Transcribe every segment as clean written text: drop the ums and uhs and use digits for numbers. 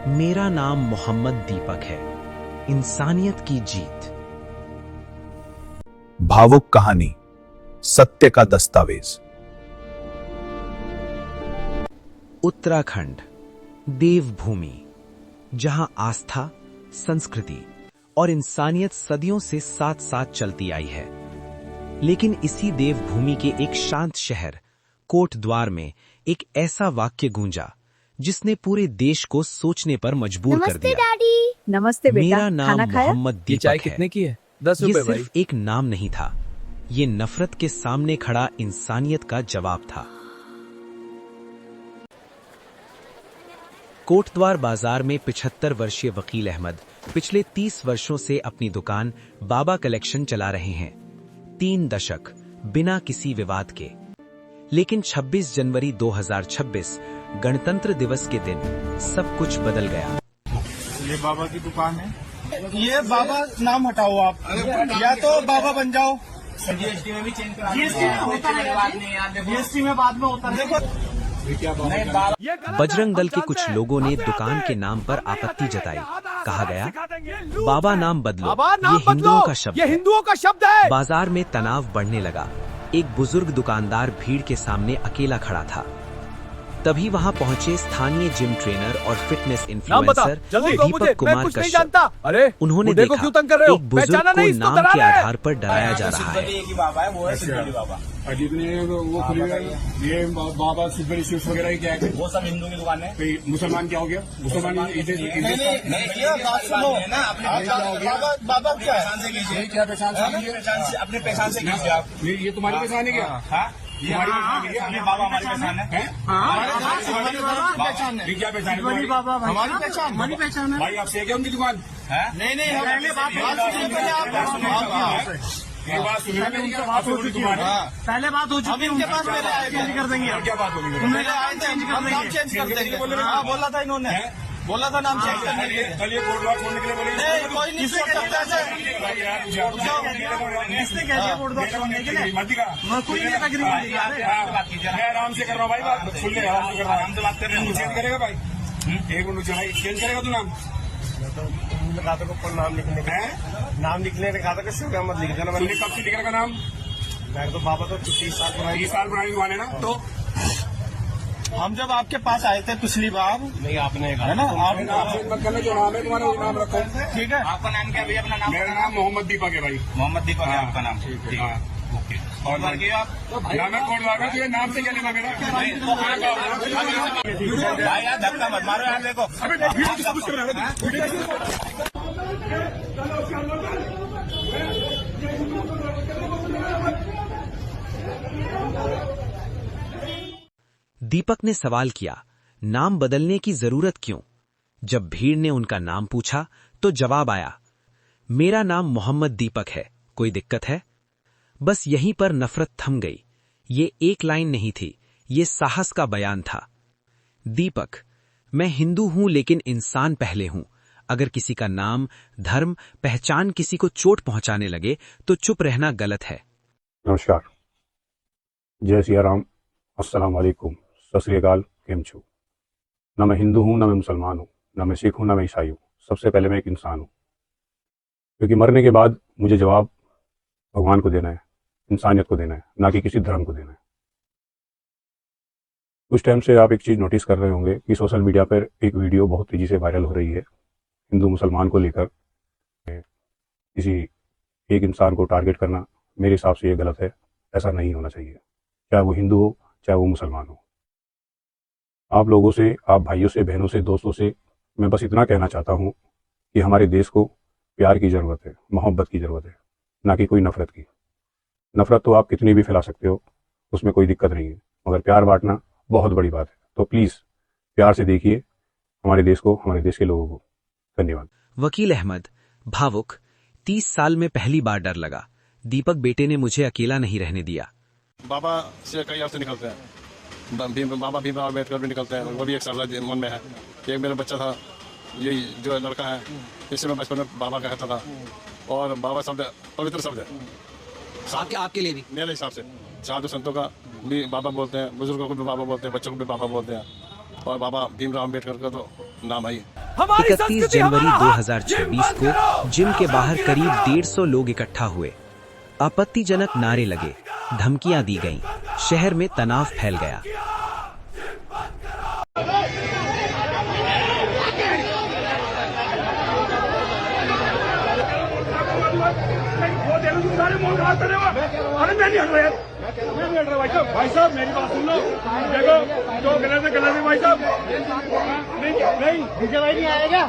मेरा नाम मोहम्मद दीपक है। इंसानियत की जीत। भावुक कहानी, सत्य का दस्तावेज। उत्तराखंड, देवभूमि, जहां आस्था, संस्कृति और इंसानियत सदियों से साथ साथ चलती आई है। लेकिन इसी देवभूमि के एक शांत शहर कोटद्वार में एक ऐसा वाक्य गूंजा जिसने पूरे देश को सोचने पर मजबूर कर दिया। नमस्ते डैडी। नमस्ते बेटा। मेरा नाम खाना खाया? मोहम्मद ये दीपक चाय है। कितने की है? 10 ये रुपए भाई। सिर्फ एक नाम नहीं था, ये नफरत के सामने खड़ा इंसानियत का जवाब था। कोटद्वार बाजार में 75 वर्षीय वकील अहमद पिछले 30 वर्षों से अपनी दुकान बाबा कलेक्शन चला रहे हैं। 3 दशक बिना किसी विवाद के। लेकिन 26 जनवरी 2026 गणतंत्र दिवस के दिन सब कुछ बदल गया। ये बाबा की दुकान है। ये बाबा नाम हटाओ आप, या तो बाबा बन जाओ। जीएसटी में भी चेंज करा, जीएसटी में होता है, जीएसटी में बाद में होता है। देखो बजरंग दल के कुछ लोगों ने दुकान के नाम पर आपत्ति जताई। कहा गया, बाबा नाम बदलो, ये हिंदुओं का शब्द है। हिंदुओं का शब्द है। बाजार में तनाव बढ़ने लगा। एक बुजुर्ग दुकानदार भीड़ के सामने अकेला खड़ा था। तभी वहां पहुंचे स्थानीय जिम ट्रेनर और फिटनेस इन्फ्लुएंसर दीपक कुमार कश्यप। अरे उन्होंने देखो देखा क्यों तंग कर रहे हो? एक बुजुर्ग पहचाना को नहीं, इसको नाम डरा के रहा है। आधार पर डराया जा रहा है। वो खुलेगा ये बाबा सिद्धरी शिव वगैरह ही क्या है? वो सब हिंदू की दुकान है। मुसलमान क्या हो गया? मुसलमान बात सुनो ना, बाबा क्या है? क्या पहचान अपने पहचान से कीजिए आप। ये तुम्हारी पहचान है क्या? तुम्हारी पहचान है, बाबा हमारी पहचान है। ये क्या पहचान है? हमारी पहचान, हमारी पहचान है। भाई आप से क्या उनकी दुकान? नहीं नहीं, पहले बात सुनिए, बात सुनिए, उनसे बात हो चुकी है। पहले बात हो चुकी है। उनके पास पहले आए, चेंज कर देंगे। क्या बात होगी? उन्होंने आए चेंज कर देंगे, चेंज कर देंगे। हाँ, बोला था इन्होंने, बोला था नाम चेंज करने के लिए। कल ये कोटद्वार छोड़ने के लिए बोले। नहीं, कोई नहीं छोड़ सकता ऐसे। किसने कह दिया कोटद्वार छोड़ने के लिए? कोई नहीं एग्री मैं आराम से कर रहा हूँ भाई, बात सुन ले, आराम से कर रहा हूँ। आराम से बात कर रहे हैं। चेंज करेगा भाई? एक मिनट भाई, चेंज करेगा तू नाम? कहा था को नाम लिखने का, नाम लिखने ने कहा था कि शुभ अहमद लिख देना। तूने कब से लिख रखा नाम? मैं तो बाबा तो 30 साल पुरानी, 30 साल पुरानी दुकान है ना। तो हम जब आपके पास आए थे पिछली बार, नहीं आपने कहा है ना, आप मत करना, जो नाम है तुम्हारा वो नाम रखो। ठीक है। आपका नाम क्या भैया? अपना नाम? मेरा नाम मोहम्मद दीपक है भाई। मोहम्मद दीपक है आपका नाम? ठीक है। ओके। और बाकी आप नाम है कोटद्वार में, तुझे नाम से क्या लेना मेरा? भाई यार धक्का मत मारो यार, देखो दीपक ने सवाल किया, नाम बदलने की जरूरत क्यों? जब भीड़ ने उनका नाम पूछा तो जवाब आया, मेरा नाम मोहम्मद दीपक है, कोई दिक्कत है? बस यहीं पर नफरत थम गई। ये एक लाइन नहीं थी, ये साहस का बयान था। दीपक, मैं हिंदू हूं लेकिन इंसान पहले हूं। अगर किसी का नाम, धर्म, पहचान किसी को चोट पहुंचाने लगे तो चुप रहना गलत है। नमस्कार, जय सिया राम, अस्सलाम वालेकुम, सत श्री अकाल, केम छो। न मैं हिंदू हूँ, न मैं मुसलमान हूँ, न मैं सिख हूँ, न मैं ईसाई हूँ। सबसे पहले मैं एक इंसान हूँ, क्योंकि मरने के बाद मुझे जवाब भगवान को देना है, इंसानियत को देना है, ना कि किसी धर्म को देना है। कुछ टाइम से आप एक चीज़ नोटिस कर रहे होंगे कि सोशल मीडिया पर एक वीडियो बहुत तेज़ी से वायरल हो रही है। हिंदू मुसलमान को लेकर किसी एक इंसान को टारगेट करना मेरे हिसाब से ये गलत है। ऐसा नहीं होना चाहिए, चाहे वो हिंदू हो चाहे वो मुसलमान हो। आप लोगों से, आप भाइयों से, बहनों से, दोस्तों से मैं बस इतना कहना चाहता हूँ कि हमारे देश को प्यार की ज़रूरत है, मोहब्बत की ज़रूरत है, ना कि कोई नफ़रत की। नफ़रत तो आप कितनी भी फैला सकते हो, उसमें कोई दिक्कत नहीं है, मगर प्यार बांटना बहुत बड़ी बात है। तो प्लीज़ प्यार से देखिए हमारे देश को, हमारे देश के लोगों को। धन्यवाद। वकील अहमद, भावुक, 30 साल में पहली बार डर लगा। दीपक बेटे ने मुझे अकेला नहीं रहने दिया। बाबा से कई अर्थ निकलते हैं, बाबा भीमराव अम्बेडकर भी निकलते हैं, वो भी एक सवाल मन में है। एक मेरा बच्चा था, ये जो लड़का है, इससे मैं बचपन में बाबा कहता था, और बाबा शब्द पवित्र शब्द है। आपके लिए भी मेरे हिसाब से साधु संतों का भी बाबा बोलते हैं, बुजुर्गों को भी बाबा बोलते हैं, बच्चों को भी बाबा बोलते हैं, और बाबा भीमराव अम्बेडकर का तो नाम है ही। 31 जनवरी 2026 को जिम के बाहर करीब 150 लोग इकट्ठा हुए। आपत्तिजनक नारे लगे, धमकियां दी गईं, शहर में तनाव फैल गया। भाई साहब मेरी बात सुन लो, देखो जो गलत है भाई साहब। नहीं डीजे भाई नहीं आएगा।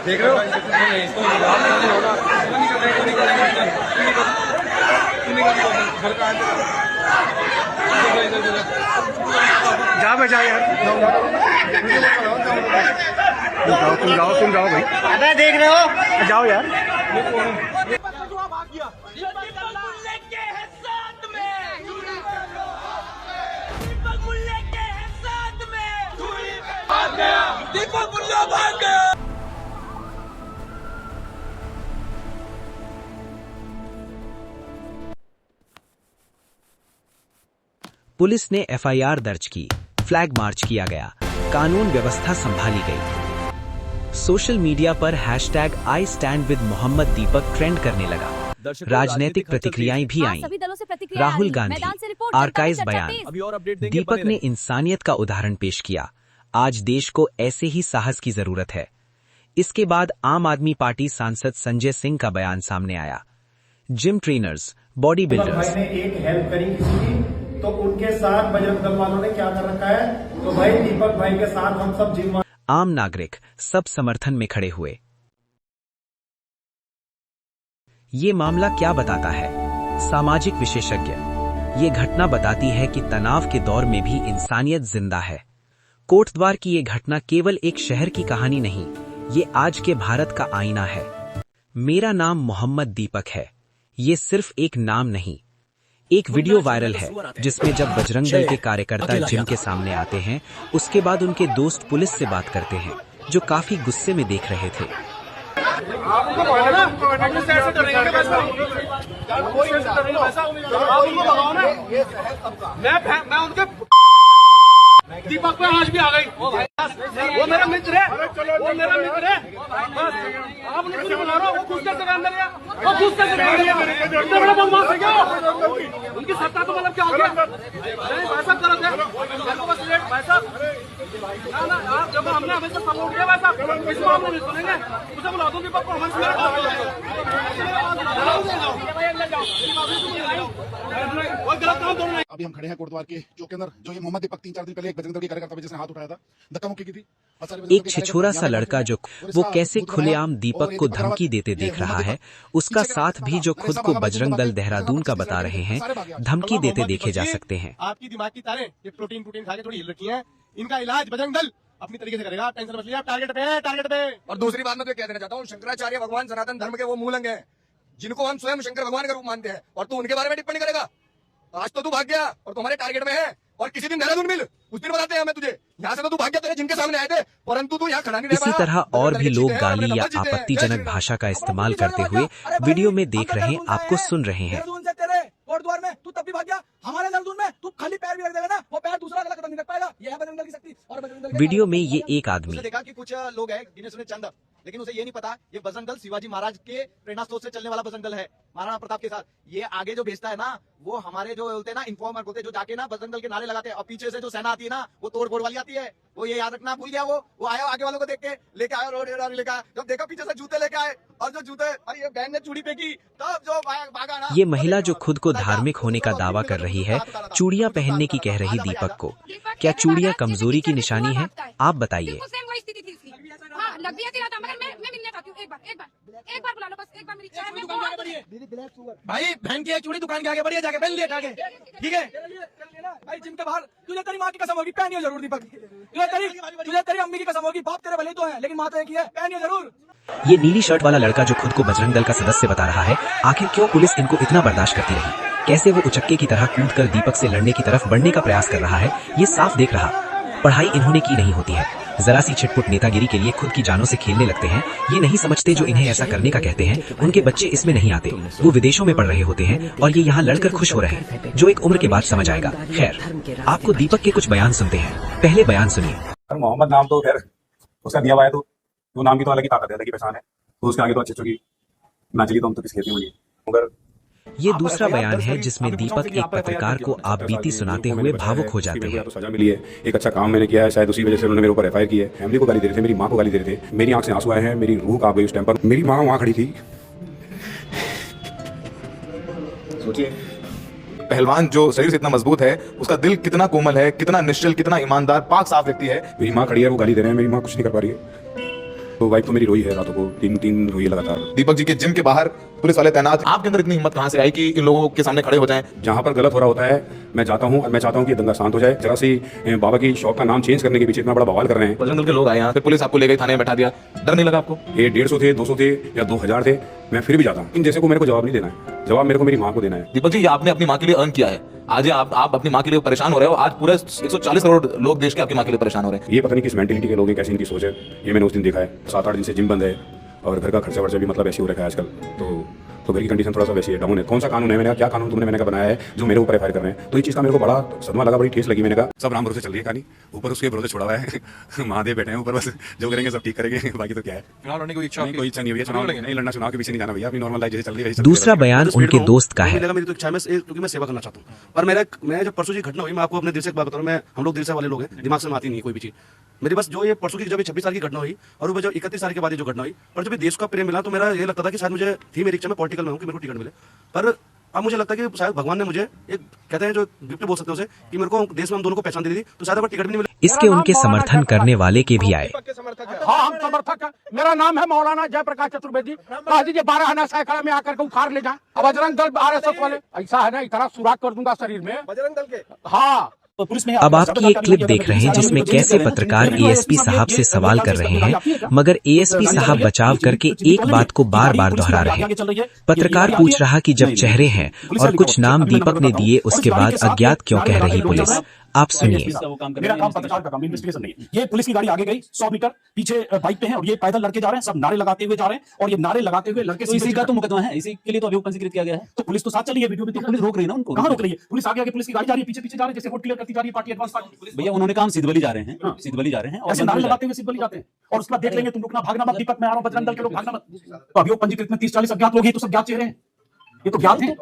देख रहे हो जा बजा यार, तुम जाओ भाई। अरे देख रहे हो, जाओ यार। पुलिस ने एफआईआर दर्ज की, फ्लैग मार्च किया गया, कानून व्यवस्था संभाली गई। सोशल मीडिया पर hashtag I stand with Mohammed Deepak trend करने लगा। राजनीतिक प्रतिक्रियाएं भी आईं। राहुल गांधी, आर्काइव बयान। दीपक ने इंसानियत का उदाहरण पेश किया। आज देश को ऐसे ही साहस की जरूरत है। इसके बाद आम आदमी पार्टी सांसद संजय सिंह का बयान सामने आया। जिम ट्रेनर्स, बॉडी बिल्डर्स ने एक हेल्प करी किसी की, तो उनके साथ बजरंग दल वालों ने क्या कर रखा है, तो भाई दीपक भाई के साथ हम सब जिम। आम नागरिक सब समर्थन में खड़े हुए। ये मामला क्या बताता है? सामाजिक विशेषज्ञ, ये घटना बताती है कि तनाव के दौर में भी इंसानियत जिंदा है। कोटद्वार की ये घटना केवल एक शहर की कहानी नहीं, ये आज के भारत का आईना है। मेरा नाम मोहम्मद दीपक है, ये सिर्फ एक नाम नहीं। एक वीडियो वायरल है जिसमें जब बजरंग दल के कार्यकर्ता जिम के सामने आते हैं, उसके बाद उनके दोस्त पुलिस से बात करते हैं, जो काफी गुस्से में देख रहे थे। दीपक पे आज भी आ गई। वो मेरा मित्र है, वो मेरा मित्र है। आप उन्हें क्यों बुला रहे हो? वो खुद कैसे अंदर गया? वो खुद कैसे इतना बड़ा बदमाश है क्या? उनकी सत्ता तो मतलब क्या हो गया? नहीं भाई साहब गलत है, बस लेट भाई साहब। ना आप जब हमने हमें से सपोर्ट किया भाई साहब, इस मामले में सुनेंगे, उसे बुला दो दीपक को। हमारे अभी हम खड़े हैं कोटद्वार के चौक के अंदर, जो ये मोहम्मद दीपक 3-4 दिन पहले एक बजरंग दल के कार्यकर्ता पे जिसने हाथ उठाया था, धक्का मुक्की की थी। एक छिछोरा सा लड़का जो वो कैसे खुलेआम दीपक को धमकी देते देख रहा है, उसका साथ भी जो खुद को बजरंग दल देहरादून का बता रहे हैं, धमकी देते देखे जा सकते हैं। आपकी दिमाग की तारें ये प्रोटीन खा के थोड़ी हिल रखी है, इनका इलाज बजरंग दल अपनी तरीके से करेगा। टेंशन मत लीजिए, आप टारगेट पे। और दूसरी बात मैं तो कह देना चाहता हूँ, शंकराचार्य भगवान सनातन धर्म के वो मूलंग हैं, जिनको हम स्वयं शंकर भगवान का रूप मानते हैं, और तू उनके बारे में टिप्पणी करेगा। आज तो तू भाग गया और तुम्हारे टारगेट में है, और किसी दिन देहरादून मिल, उस दिन बताते हैं हमें तुझे। यहाँ से तो तू भाग गया, तेरे जिनके सामने आए थे, परंतु तू यहाँ खड़ा नहीं रह पाया। इसी तरह और भी लोग गाली या आपत्तिजनक भाषा का इस्तेमाल करते हुए वीडियो में देख रहे, आपको सुन रहे हैं। कोटद्वार में तू तब भी भाग गया, हमारे देहरादून में तू खाली पैर भी रख देगा ना, वो पैर दूसरा गलत नहीं रख पाएगा। ये है बजरंग दल की शक्ति। और बजरंग दल वीडियो में ये एक आदमी, देखा कि कुछ लोग हैं गिने चुने चंद, लेकिन उसे ये नहीं पता ये बजरंग दल शिवाजी महाराज के प्रेरणा स्रोत से चलने वाला बजरंग दल है, महाराणा प्रताप के साथ। ये आगे जो भेजता है ना, वो हमारे जो होते हैं ना इन्फॉर्मर होते हैं, जो जाके ना बजरंग दल के नारे लगाते हैं, और पीछे से जो सेना आती है ना, वो तोड़ फोड़ वाली आती है। वो ये याद रखना भूल गया, वो आया आगे वालों को देख के लेके आया, रोड लेके आया। जब देखा पीछे से जूते लेके आए, और जो जूते, अरे ये बहन ने चूड़ी फेंकी, तब जो भागा ना। ये महिला जो खुद को धार्मिक होने का दावा कर रही है, चूड़ियां पहनने की कह रही दीपक को, क्या चूड़ियां कमजोरी की निशानी है? आप बताइए। लग भी ऐसी रहा था, मगर मैं मिलना चाहती हूँ। एक बार बुला लो, बस एक बार मेरी इच्छा है। भाई बहन की एक चूड़ी दुकान के आगे बढ़िया, जाके पहन लिया आगे, ठीक है भाई। जिम के बाहर तुझे तेरी माँ की कसम होगी, पहनियो जरूर दीपक। तुझे तेरी अम्मी की कसम होगी, बाप तेरे भले तो है लेकिन माँ तो एक ही है, पहनियो जरूर। ये नीली शर्ट वाला लड़का जो खुद को बजरंग दल का सदस्य बता रहा है, आखिर क्यों पुलिस इनको इतना बर्दाश्त करती रही? कैसे वो उचक्के की तरह कूदकर दीपक से लड़ने की तरफ बढ़ने का प्रयास कर रहा है, ये साफ देख रहा। पढ़ाई इन्होंने की नहीं होती है, जरा सी छिटपुट नेतागिरी के लिए खुद की जानों से खेलने लगते हैं। ये नहीं समझते जो इन्हें ऐसा करने का कहते हैं, उनके बच्चे इसमें नहीं आते। वो विदेशों में पढ़ रहे होते हैं और ये यहाँ लड़कर खुश हो रहे हैं, जो एक उम्र के बाद समझ आएगा। खैर, आपको दीपक के कुछ बयान सुनते हैं। पहले बयान सुनिए। मोहम्मद नाम तो खैर उसका दिया हुआ है, तो वो नाम की तो अलग ही ताकत है, अलग ही पहचान है, तो उसके आगे तो अच्छी चुकी ना चली तो हम तो किसी कहते होंगे। मगर ये दूसरा बयान है जिसमें दीपक एक पत्रकार को आप बीती सुनाते हुए भावुक हो जाते हैं। तो सजा मिली है, एक अच्छा काम मैंने किया है, शायद उसी वजह से उन्होंने मेरे ऊपर एफआईआर की है। फैमिली को गाली दे रहे थे, मेरी माँ को गाली दे रहे थे, मेरी आंख से आंसू आए हैं, मेरी रूह कांप गई उस टाइम पर। मेरी माँ वहाँ खड़ी थी। सोचिए, पहलवान जो शरीर से इतना मजबूत है, उसका दिल कितना कोमल है, कितना निश्चल, कितना ईमानदार, पाक साफ व्यक्ति है। मेरी माँ खड़ी है, वो गाली दे रहे हैं, मेरी माँ कुछ नहीं कर पा रही है। तो वाइफ तो मेरी रोई है, रातों को तीन रोई है लगातार। दीपक जी के जिम के बाहर पुलिस वाले तैनात, आपके अंदर इतनी हिम्मत कहाँ से आई कि इन लोगों के सामने खड़े हो जाएं? जहाँ पर गलत हो रहा होता है मैं जाता हूँ और मैं चाहता हूँ कि दंगा शांत हो जाए। जरा सी बाबा की शॉप का नाम चेंज करने के पीछे इतना बड़ा बवाल कर रहे हैं। बजरंग दल के लोग आए यहाँ, फिर पुलिस आपको ले गई, थाने में बैठा दिया, डर नहीं लगा आपको? ये 150 थे, 200 थे या 2000 थे, मैं फिर भी जाता हूँ। इन जैसे को मेरे को जवाब नहीं देना है, जवाब मेरे को मेरी माँ को देना है। दीपक जी, आपने अपनी माँ के लिए अर्न किया है, आज आप अपनी माँ के लिए परेशान हो रहे हो। आज पूरे 140 करोड़ लोग देश के आपकी माँ के लिए परेशान हो रहे हैं। ये पता नहीं किस मेंटेलिटी के लोग हैं, कैसी इनकी सोच है, ये मैंने उस दिन देखा है। 7-8 दिन से जिम बंद है और घर का खर्चा वर्चा भी मतलब ऐसे हो रखा है आजकल। तो घर की कंडीशन थोड़ा सा वैसी है, डाउन है। कौन सा कानून है, मैंने क्या कानून तुमने मैंने का बनाया है जो मेरे ऊपर एफआईआर कर रहे हैं? तो ये चीज़ का मेरे को बड़ा सदमा लगा, बड़ी ठेस लगी। मैंने कहा सब राम भरोसे चल रही है कहानी, ऊपर उसके भरोसे छोड़ा हुआ है। महादेव बैठे हैं ऊपर, बस जो करेंगे सब ठीक करेंगे, बाकी तो क्या है। चुनाव लड़ने की इच्छा नहीं भैया, चुनाव नहीं लड़ना, चुनाव के पीछे नहीं जाना भैया, अपनी नॉर्मल लाइफ जैसे चल रही है। दूसरा बयान उनके दोस्त का है। मेरी तो इच्छा है, क्योंकि मैं सेवा करना चाहता हूँ। पर मैं जब परसों की घटना हुई, मैं आपको अपने दिल से एक बात बता रहा हूँ, हम लोग दिल से वाले लोग हैं, दिमाग से आती नहीं कोई भी चीज। मेरी बस जो ये परसों की जब 26 साल की घटना हुई और वो जब 31 साल के बाद जो घटना हुई, पर जब देश का प्रेम मिला तो मेरा ये लगता था कि शायद मुझे थी मेरी इच्छा में पॉलिटिकल में हूँ कि मेरे को टिकट मिले। पर अब मुझे लगता है कि शायद भगवान ने मुझे एक कहते हैं जो गिफ्ट बोल सकते हैं उसे, कि मेरे को देश में हम दोनों को पहचान दे दी, तो शायद अगर टिकट भी नहीं मिले। इसके उनके समर्थन करने वाले के भी आए। हाँ, हम समर्थक हैं। मेरा नाम है मौलाना जयप्रकाश चतुर्वेदी। कह दीजिए 12 आना सैकड़ा में आकर के उखाड़ ले जाए। बजरंग दल RSS वाले ऐसा है ना, इतना सुराग कर दूंगा शरीर में बजरंग दल के। हाँ, अब आपकी एक क्लिप देख रहे हैं जिसमें कैसे पत्रकार एएसपी साहब से सवाल कर रहे हैं, मगर एएसपी साहब बचाव करके एक बात को बार बार दोहरा रहे हैं। पत्रकार पूछ रहा कि जब चेहरे हैं और कुछ नाम दीपक ने दिए, उसके बाद अज्ञात क्यों कह रही पुलिस? आप सुनिए। मेरा काम पत्रकार का काम, इन्वेस्टिगेशन नहीं है। ये पुलिस की गाड़ी आगे गई 100 मीटर, पीछे बाइक पे हैं और ये पैदल लड़के जा रहे हैं, सब नारे लगाते हुए जा रहे हैं और ये नारे लगाते हुए लड़के। इसी का तो मुकदमा है, इसी के लिए तो अभियोग पंजीकृत किया गया है। तो पुलिस तो साथ चली है, वीडियो में पुलिस रोक रही है ना उनको। कहाँ रोक रही है? पुलिस आगे आगे पुलिस की गाड़ी जा रही है, पीछे पीछे जा रही है, जैसे वोट क्लियर करती जा रही है पार्टी, एडवांस पार्टी। भैया उन्होंने काम सिद्धवली जा रहे हैं, सिद्धवली जा रहे हैं, ऐसे नारे लगाते हुए सिद्धवली जाते हैं और उसके बाद देख लेंगे तुम लोग ना भागना मत, दीपक मैं आ रहा हूं, बजरंग दल के लोग भागना मत। तो अभियोग पंजीकृत में 30-40 अज्ञात लोग हैं, तो सब ज्ञात चेहरे हैं, ये तो ज्ञात हैं।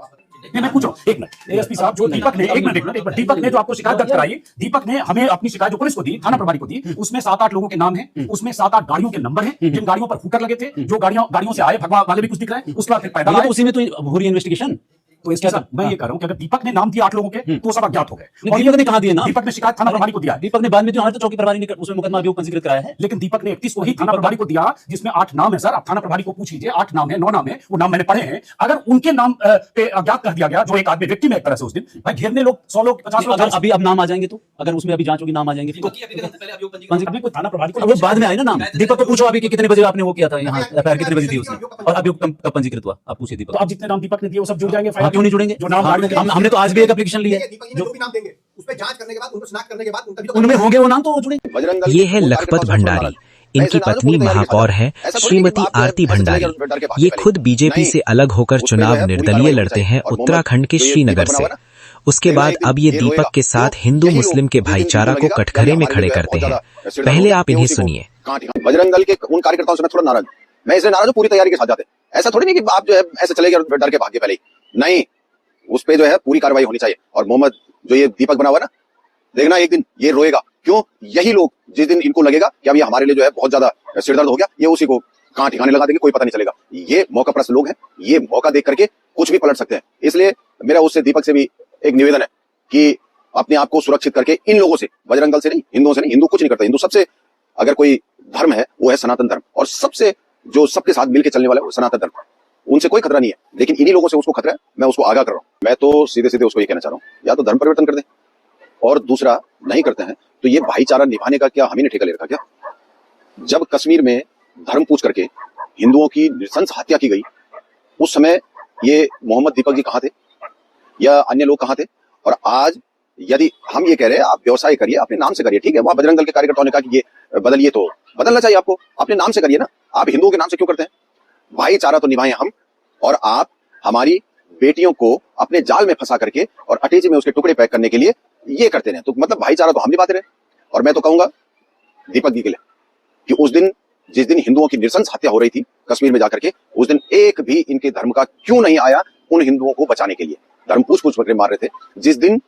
मैं पूछ रहा हूं, एक मिनट एएसपी साहब, जो दीपक ने एक मिनट दीपक ने जो आपको शिकायत दर्ज कराई, दीपक ने हमें अपनी शिकायत जो पुलिस को दी, थाना प्रभारी को दी, उसमें 7-8 लोगों के नाम हैं, उसमें 7-8 गाड़ियों के नंबर हैं, जिन गाड़ियों पर हुकर लगे थे, जो गाड़ियों से आए, भगवा वाले भी कुछ दिख रहे हैं। उसके बाद फिर पैदल आए, उसी में तो हो रही है इन्वेस्टिगेशन। तो इसके साथ मैं ये कह रहा हूं कि अगर दीपक ने नाम दिया 8 लोगों के, तो सब अज्ञात हो गए। और दीपक ने कहा दिया ना, दीपक ने शिकायत थाना प्रभारी को दिया। दीपक ने बाद में जो हमारे तो चौकी प्रभारी ने उसमें मुकदमा अभियोग पंजीकृत कराया है, लेकिन दीपक ने 31 को ही थाना प्रभारी को दिया, जिसमें 8 नाम है। सर आप थाना प्रभारी को पूछ लीजिए, 8 नाम है, 9 नाम है, वो नाम मैंने पढ़े हैं। अगर उनके नाम पे अज्ञात कर दिया गया, जो एक आदमी व्यक्ति में एक तरह से उस दिन भाई घेरने लोग 100 लोग 50 लोग, अगर अभी अब नाम आ जाएंगे तो, अगर उसमें अभी जांच होगी, नाम आ जाएंगे, अभी कोई थाना प्रभारी को वो बाद में आए ना नाम। दीपक को पूछो अभी कि कितने बजे आपने वो किया था, यहाँ एफआईआर कितने बजे थी उसने, और अभियोग कब पंजीकृत हुआ, आप पूछिए दीपक। तो आप जितने नाम दीपक ने दिए वो सब जुड़ जाएंगे, क्यों नहीं जुड़ेंगे? जो नाम हमने तो आज भी एक एप्लीकेशन ली है, जो भी नाम देंगे उस पे जांच करने के बाद, उनको शिनाख्त करने के बाद उनमें होंगे वो नाम तो जुड़ेंगे। ये है लखपत भंडारी। इनकी पत्नी महापौर है श्रीमती आरती भंडारी। ये खुद बीजेपी से अलग होकर चुनाव निर्दलीय लड़ते हैं उत्तराखंड के श्रीनगर से। उसके बाद अब ये दीपक के साथ हिंदू मुस्लिम के भाईचारा को कटघरे में खड़े करते हैं। पहले आप इन्हें सुनिए। बजरंग दल के उन कार्यकर्ताओं से मैं थोड़ा नाराज, मैं इसलिए नाराज हूं, पूरी तैयारी के साथ जाते। ऐसा थोड़ी नहीं कि आप जो है ऐसे चले गए डर के भागे पहले ही, नहीं, उस पे जो है पूरी कार्रवाई होनी चाहिए। और मोहम्मद जो ये दीपक बना हुआ ना, देखना एक दिन ये रोएगा। क्यों? यही लोग जिस दिन इनको लगेगा कि अब ये हमारे लिए जो है बहुत ज्यादा सिरदर्द हो गया, ये उसी को कहां ठिकाने लगा देंगे, कोई पता नहीं चलेगा। ये मौका परस्त लोग हैं, ये मौका देख करके कुछ भी पलट सकते हैं। इसलिए मेरा उससे दीपक से भी एक निवेदन है कि अपने आप को सुरक्षित करके इन लोगों से, बजरंग दल से नहीं, हिंदुओं से नहीं, हिंदू कुछ नहीं करता, हिंदू सबसे अगर कोई धर्म है वो है सनातन धर्म, और सबसे जो सबके साथ मिलकर चलने वाला है वो सनातन धर्म। उनसे कोई खतरा नहीं है, लेकिन इन्हीं लोगों से उसको खतरा है। मैं उसको आगाह कर रहा हूं। मैं तो सीधे सीधे उसको ये कहना चाह रहा हूं, या तो धर्म परिवर्तन कर दें, और दूसरा नहीं करते हैं तो ये भाईचारा निभाने का क्या हम ही ने ठेका ले रखा क्या? जब कश्मीर में धर्म पूछ करके हिंदुओं की नृशंस हत्या की गई, उस समय ये मोहम्मद दीपक जी कहां थे या अन्य लोग कहां थे? और आज यदि हम ये कह रहे हैं आप व्यवसाय करिए, अपने नाम से करिए, ठीक है, वहां बजरंग दल के कार्यकर्ताओं ने कहा कि ये बदलिए, तो बदलना चाहिए आपको, अपने नाम से करिए ना। आप हिंदुओं के नाम से क्यों करते हैं? भाईचारा तो निभाएं हम, और आप हमारी बेटियों को अपने जाल में फंसा करके और अटैची में उसके टुकड़े पैक करने के लिए ये करते रहे, तो मतलब भाईचारा तो हम निभाते रहे। और मैं तो कहूंगा दीपक जी के लिए कि उस दिन जिस दिन हिंदुओं की नृशंस हत्या हो रही थी कश्मीर में जाकर के, उस दिन एक भी इनके धर्म का क्यों नहीं आया उन हिंदुओं को बचाने के लिए? धर्म पूछ पूछ कर मार रहे थे जिस दिन।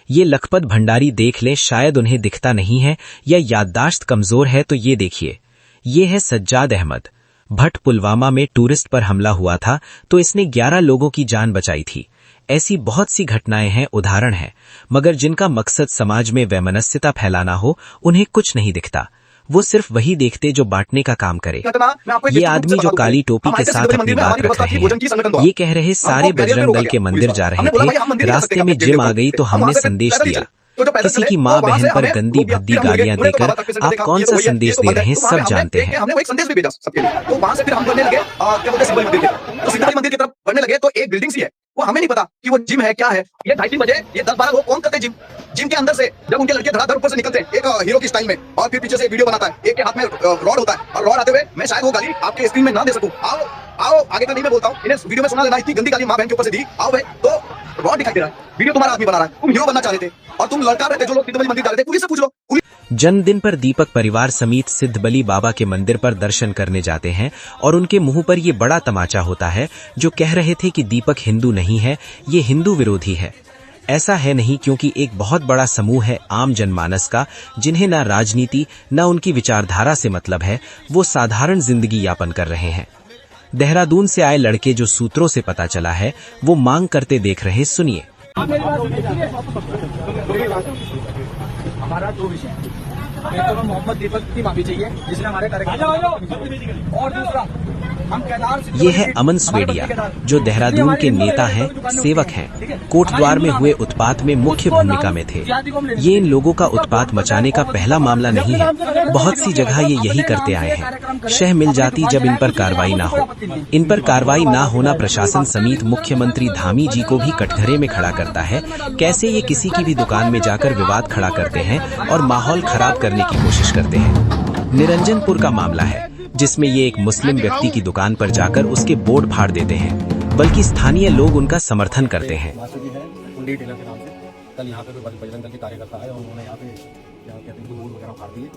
ये लखपत भंडारी देख लें, शायद उन्हें दिखता नहीं है या याददाश्त कमजोर है, तो ये देखिए, ये है सज्जाद अहमद भट्ट। पुलवामा में टूरिस्ट पर हमला हुआ था तो इसने 11 लोगों की जान बचाई थी। ऐसी बहुत सी घटनाएं हैं, उदाहरण हैं, मगर जिनका मकसद समाज में वैमनस्यता फैलाना हो, उन्हें कुछ नहीं दिखता। वो सिर्फ वही देखते जो बांटने का काम करे। ये आदमी जो काली टोपी के साथ अपनी बात रख रहे हैं, ये कह रहे सारे बजरंग दल के मंदिर जा रहे थे, रास्ते में जिम आ गई तो हमने संदेश दिया। किसी की माँ बहन पर गंदी भद्दी गालियां देकर आप कौन सा संदेश दे रहे हैं सब जानते हैं। हमने वो एक संदेश भी भेजा सबके लिए, तो वहां से फिर हम बढ़ने लगे, क्या बोलते हैं, सिंबल मंदिर के, तो सिंबल मंदिर की तरफ बढ़ने लगे, तो एक बिल्डिंग सी है, वो हमें नहीं पता कि वो जिम है क्या है। ये 2:30 बजे ये 10-12 लोग कौन करते जिम, जिम के अंदर से जब उनके लड़के धड़ाधड़ ऊपर से निकलते हैं एक हीरो की स्टाइल में, और फिर पीछे से वीडियो बनाता है, एक के हाथ में रॉड होता है, और रॉड आते हुए मैं शायद वो गाली आपके स्क्रीन में ना दे सकूं, आओ आओ आगे का नहीं मैं बोलता हूँ, इन्हें वीडियो में सुना लेना, इतनी गंदी गाली माँ बहन के ऊपर से दी, आओ भाई, तो रॉड दिखाई दे रहा है, वीडियो तुम्हारा आदमी बना रहा है, तुम हीरो बनना चाह रहे थे और तुम लड़का रहे थे जो लोग सिद्धबली मंदिर जा रहे थे, पुलिस से पूछ लो। जन्मदिन पर दीपक परिवार समेत सिद्धबली बाबा के मंदिर पर दर्शन करने जाते हैं और उनके मुंह पर ये बड़ा तमाचा होता है। जो कह रहे थे कि दीपक हिंदू नहीं है, ये हिंदू विरोधी है। ऐसा है नहीं, क्योंकि एक बहुत बड़ा समूह है आम जनमानस का, जिन्हें ना राजनीति न उनकी विचारधारा से मतलब है, वो साधारण जिंदगी यापन कर रहे हैं। देहरादून से आए लड़के जो सूत्रों से पता चला है, वो मांग करते देख रहे, सुनिए। हमारा जो विषय है, एक तो मोहम्मद दीपक की माफी चाहिए जिसने हमारे कार्यक्रम, और दूसरा हम ये है अमन स्वेडिया, जो देहरादून के नेता हैं, सेवक हैं। कोटद्वार में हुए उत्पात में मुख्य भूमिका में थे। ये इन लोगों का उत्पात मचाने का पहला मामला नहीं है, बहुत सी जगह ये यही करते आए हैं। शह मिल जाती जब इन पर कार्रवाई ना हो। इन पर कार्रवाई ना होना प्रशासन समेत मुख्यमंत्री धामी जी को भी कटघरे में खड़ा करता है। कैसे ये किसी की भी दुकान में जाकर विवाद खड़ा करते हैं और माहौल खराब करने की कोशिश करते हैं। निरंजनपुर का मामला है, जिसमें ये एक मुस्लिम व्यक्ति की दुकान पर जाकर उसके बोर्ड फाड़ देते हैं, बल्कि स्थानीय लोग उनका समर्थन करते हैं। कल यहाँ पे बजरंग दल के कार्यकर्ता है और उन्होंने यहाँ पे क्या कहते हैं बोर्ड वगैरह फाड़ दिए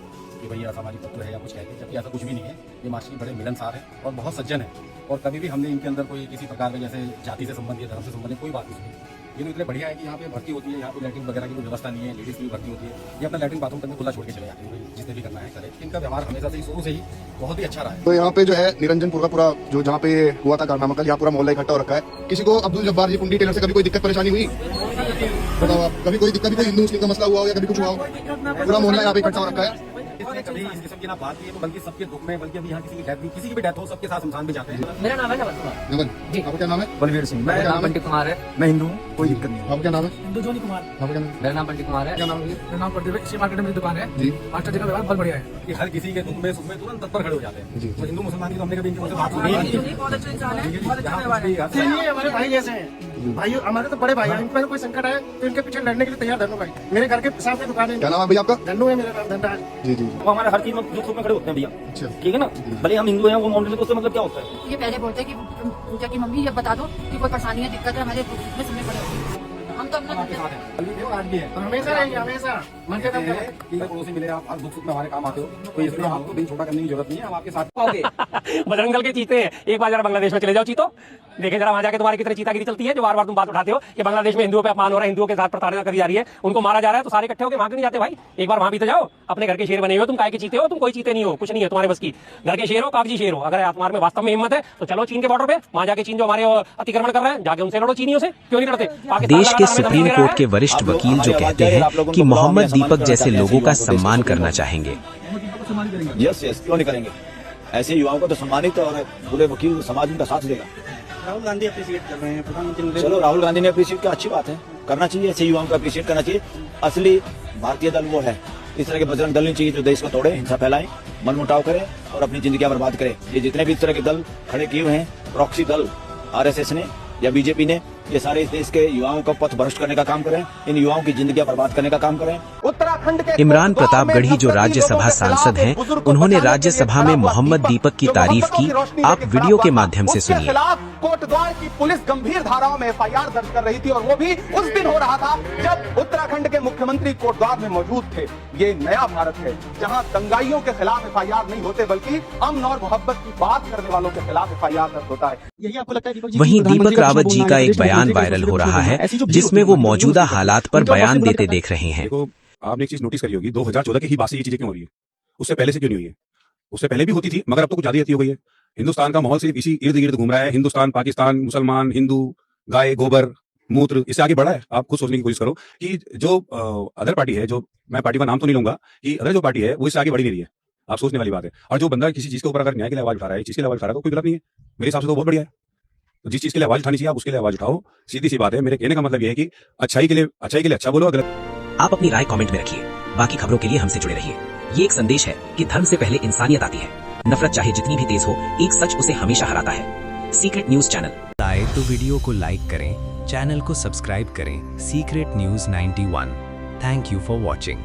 कि भैया सामाजिक तत्व है या कुछ कहते हैं, जबकि ऐसा कुछ भी नहीं है। ये मास्टर बड़े मिलनसार है और बहुत सज्जन है, और कभी भी हमने इनके अंदर कोई किसी प्रकार का जैसे जाति से संबंधित, धर्म से संबंधित कोई बात नहीं है। ये तो इतने बढ़िया है कि यहाँ पे भर्ती होती है, यहाँ पे लैट्रिन वगैरह की कोई व्यवस्था नहीं है, लेडीज की भी भर्ती होती है, ये अपना लैट्रिन बाथरूम तक खुला छोड़ के चले जाते हैं, जिसने भी करना है करे। इनका व्यवहार हमेशा से शुरू से ही बहुत ही अच्छा रहा है। तो यहाँ पे जो है निरंजनपुर का पूरा जो जहाँ पे हुआ था कारनामा, कल यहाँ पूरा मोहल्ला इकट्ठा हो रखा है। किसी को अब्दुल जब्बार जी कुंडी टेलर से कभी कोई दिक्कत परेशानी हुई? बताओ आप, कभी कोई दिक्कत, कोई हिंदू मुस्लिम का मसला हुआ हो या कभी कुछ हुआ हो? पूरा मोहल्ला यहाँ पे इकट्ठा हो रखा है। इसने कभी इस किस्म की ना बात की है, बल्कि सबके दुख में, बल्कि अभी यहाँ किसी की भी डेथ हो, सबके साथ शमशान भी जाते हैं। मेरा नाम है नमन जी, आपका क्या नाम है? बलवीर सिंह। मेरा पंडित कुमार है, मैं हिंदू हूँ, कोई दिक्कत नहीं। आपका क्या नाम है? हिंदुजोनी कुमार। आपका क्या नाम है? मेरा नाम पंडित कुमार है। क्या नाम है? मेरा नाम प्रदीप है, इसी मार्केट में मेरी दुकान है जी। मास्टर जी का व्यवहार बहुत बढ़िया है कि हर किसी के दुख में सुख में तुरंत तत्पर खड़े हो जाते हैं। जी। तो हिंदू मुसलमान की तो हमने कभी इनकी बात सुनी ही नहीं। बहुत अच्छे इंसान है, बहुत अच्छा व्यवहार है। ये हमारे भाई जैसे हैं, भाई हमारे तो बड़े भाई हैं। इनके कोई संकट है तो इनके पीछे लड़ने के लिए तैयार धन्नू भाई। मेरे घर के सामने दुकान है। क्या नाम है भैया आपका? धन्नू है मेरा नाम, धनराज। जी जी। वो हमारे हर चीज में दुख सुख में खड़े होते हैं भैया, अच्छा ठीक है ना। भले हम हिंदू हैं, वो मोहम्मद, तो उससे मतलब क्या होता है? ये पहले बोलते हैं कि पूजा की मम्मी ये बता दो कि कोई परेशानी है, दिक्कत है, हमारे में समय पड़े, हम तो अपना आज भी है, हमेशा रहेंगे, हमेशा मन के दम तक। ठीक है, पड़ोसी मिले, आप हर दुख सुख में हमारे काम आते हो, तो इसलिए आपको दिल छोटा करने की जरूरत नहीं है, हम आपके साथ पाओगे। बजरंग दल के चीते हैं, एक बार जरा बांग्लादेश में चले जाओ चीतो, देखे जरा वहां जाके तुम्हारी कितनी चीतागिरी चलती है, जो बार बार तुम बात उठाते हो कि बांग्लादेश में हिंदुओं पे अपमान हो रहा है, हिंदुओं के साथ प्रताड़ना करी जा रही है, उनको मारा जा रहा है, तो सारे इकट्ठे होकर वहां क्यों नहीं जाते भाई? एक बार वहां भी तो जाओ। अपने घर के शेर बने हुए हो, तुम काय के चीते हो? तुम कोई चीते नहीं हो, कुछ नहीं है तुम्हारे बस की। घर के शेर हो, कागजी शेर हो। अगर तुम्हारे में वास्तव में हिम्मत है तो चलो चीन के बॉर्डर पे, वहां जाके चीन जो हमारे अतिक्रमण कर रहे हैं, जाके उनसे लड़ो, चीनियों से क्यों नहीं लड़ते? देश के सुप्रीम कोर्ट के वरिष्ठ वकील जो कहते हैं कि मोहम्मद दीपक जैसे लोगों का सम्मान करना चाहेंगे। सम्मानित करेंगे? यस यस, क्यों नहीं करेंगे। ऐसे युवाओं को तो सम्मानित और पूरे वकील समाज उनका साथ देगा। राहुल गांधी अप्रिशिएट कर रहे हैं, प्रधानमंत्री। चलो, राहुल गांधी ने अप्रिशिएट किया, अच्छी बात है, करना चाहिए, ऐसे युवाओं को अप्रिशिएट करना चाहिए। असली भारतीय दल वो है, इस तरह के बजरंग दल नहीं चाहिए जो देश को तोड़े, हिंसा फैलाए, मनमुटाव करे और अपनी जिंदगी बर्बाद करे। ये जितने भी इस तरह के दल खड़े किए हुए हैं, प्रॉक्सी दल आरएसएस ने या बीजेपी ने, ये सारे इस देश के युवाओं को पथ भ्रष्ट करने का काम करें, इन युवाओं की जिंदगी बर्बाद करने का काम करें। उत्तराखंड के इमरान प्रतापगढ़ी जो राज्यसभा सांसद हैं, उन्होंने राज्यसभा में मोहम्मद दीपक की तारीफ की। आप वीडियो के माध्यम से सुनिए। कोटद्वार की पुलिस गंभीर धाराओं में एफआईआर दर्ज कर रही थी और वो भी उस दिन हो रहा था जब उत्तराखंड के मुख्यमंत्री कोटद्वार में मौजूद थे। ये नया भारत है जहां दंगाइयों के खिलाफ एफआईआर नहीं होते बल्कि अमन और मोहब्बत की बात करने वालों के खिलाफ एफआईआर दर्ज होता है। यही आपको लगता है? वहीं दीपक रावत जी का एक बयान वायरल हो रहा है जिसमें वो मौजूदा हालात पर बयान देते देख रहे हैं। देखो, आपने एक चीज नोटिस करी होगी, 2014 की ही बात से ये चीजें क्यों हो रही है? उससे पहले से क्यों नहीं हुई है? उससे पहले भी होती थी, मगर अब तो कुछ ज्यादा हो गई है। हिंदुस्तान का माहौल सिर्फ इसी इर्द गिर्द घूम रहा है। हिंदुस्तान, पाकिस्तान, मुसलमान, हिंदू, गाय, गोबर, मूत्र, इससे आगे बढ़ा है। आप खुद सोचने की कोशिश करो कि जो अदर पार्टी है, जो मैं पार्टी का नाम तो नहीं लूंगा, कि अदर जो पार्टी है वो इससे आगे बढ़ी नहीं रही है। आप सोचने वाली बात है। और जो बंदा किसी चीज के ऊपर अगर न्याय के लिए आवाज उठा रहा है, चीज के लिए आवाज उठा रहा है, तो कोई गलत नहीं है, मेरे हिसाब से तो बहुत बढ़िया है। तो जिस चीज के लिए आवाज उठानी चाहिए आप उसके लिए आवाज उठाओ, सीधी सी बात है। मेरे कहने का मतलब यह है कि अच्छाई के लिए अच्छा बोलो। अगर आप अपनी राय कमेंट में रखिए, बाकी खबरों के लिए हमसे जुड़े रहिए। ये एक संदेश है कि धर्म से पहले इंसानियत आती है। नफरत चाहे जितनी भी तेज हो, एक सच उसे हमेशा हराता है। सीक्रेट न्यूज चैनल आए तो वीडियो को लाइक करें, चैनल को सब्सक्राइब करें। Secret news 91। Thank you for watching.